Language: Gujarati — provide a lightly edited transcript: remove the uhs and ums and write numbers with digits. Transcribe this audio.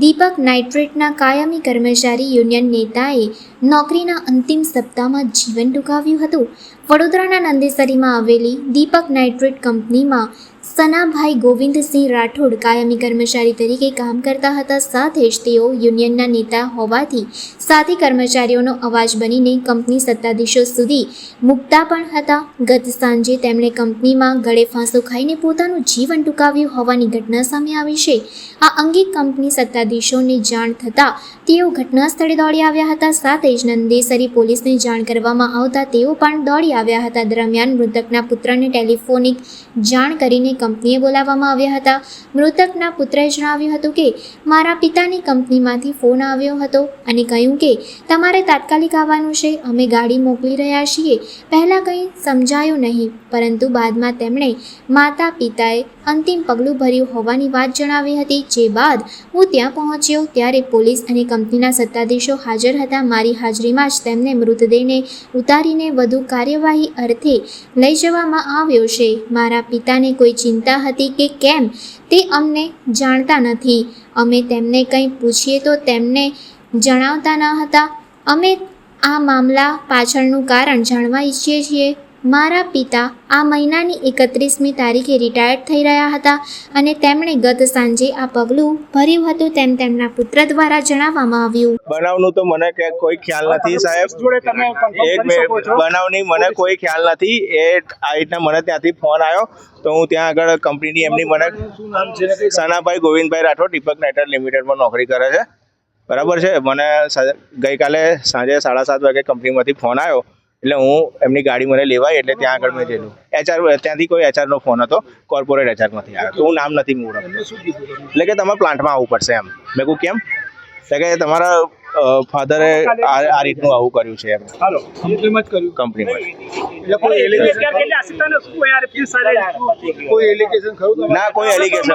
દીપક નાઇટ્રેટના કાયમી કર્મચારી યુનિયન નેતાએ નોકરીના અંતિમ સપ્તાહમાં જીવન ટૂંકાવ્યું હતું. વડોદરાના નંદેસરીમાં આવેલી દીપક નાઇટ્રેટ કંપનીમાં સનાભાઈ ગોવિંદસિંહ રાઠોડ કાયમી કર્મચારી તરીકે કામ કરતા હતા. સાથે જ તેઓ યુનિયનના નેતા હોવાથી સાથી કર્મચારીઓનો અવાજ બનીને કંપની સત્તાધીશો સુધી મૂકતા પણ હતા. ગત સાંજે તેમણે કંપનીમાં ગળે ફાંસો ખાઈને પોતાનું જીવન ટૂંકાવ્યું હોવાની ઘટના સામે આવી છે. આ અંગે કંપની સત્તાધીશોને જાણ થતાં તેઓ ઘટના સ્થળે દોડી આવ્યા હતા. સાથે જ નંદેસરી પોલીસને જાણ કરવામાં આવતા તેઓ પણ દોડી આવ્યા હતા. દરમિયાન મૃતકના પુત્રને ટેલિફોનિક જાણ કરીને કંપનીએ બોલાવવામાં આવ્યા હતા. મૃતકના પુત્રએ જણાવ્યું હતું કે મારા પિતાની કંપનીમાંથી ફોન આવ્યો હતો અને કહ્યું કે તમારે તાત્કાલિક આવવાનું છે, અમે ગાડી મોકલી રહ્યા છીએ. પહેલાં કંઈ સમજાયું નહીં, પરંતુ બાદમાં તેમણે માતા પિતાએ અંતિમ પગલું ભર્યું હોવાની વાત જણાવી હતી. જે બાદ હું ત્યાં પહોંચ્યો ત્યારે પોલીસ અને કંપનીના સત્તાધીશો હાજર હતા. મારી હાજરીમાં જ તેમને મૃતદેહને ઉતારીને વધુ કાર્યવાહી અર્થે લઈ જવામાં આવ્યો છે. મારા પિતાને કોઈ ચિંતા હતી કે કેમ તે અમને જાણતા નથી. અમે તેમને કંઈ પૂછીએ તો તેમને જણાવતા ન હતા. અમે આ મામલા પાછળનું કારણ જાણવા ઈચ્છીએ છીએ. મારા પિતા આ મહિનાની 31મી તારીખે રિટાયર્ડ થઈ રહ્યા હતા અને તેમણે ગત સાંજે આ પગલું ભર્યું હતું તેમ તેમના પુત્ર દ્વારા જણાવવામાં આવ્યું. બનાવનું તો મને કોઈ ખ્યાલ નથી સાહેબ. એક મિનિટ, બનાવની મને કોઈ ખ્યાલ નથી. એ આ રીતના મને ત્યાંથી ફોન આવ્યો તો હું ત્યાં આગળ કંપનીની એમની મને સનાભાઈ ગોવિંદભાઈ રાઠોડ દીપક નાઇટ્રેટ લિમિટેડમાં નોકરી કરે છે, બરાબર છે. મને ગઈકાલે સાંજે 7:30 વાગે કંપનીમાંથી ફોન આવ્યો એટલે હું એમની ગાડી મને લેવાય એટલે ત્યાં આગળ મેં જઈલું. ત્યાંથી કોઈ એચઆરનો ફોન હતો, કોર્પોરેટ એચઆરમાંથી આવ્યો. તો હું નામ નથી ઓળખતો. એટલે કે તમારે પ્લાન્ટમાં આવવું પડશે એમ. મેં કહું કેમ? એટલે કે તમારા ફાધરે આ રીતનું આવું કર્યું છે એમ. કંપનીમાં ના કોઈ એલિગેશન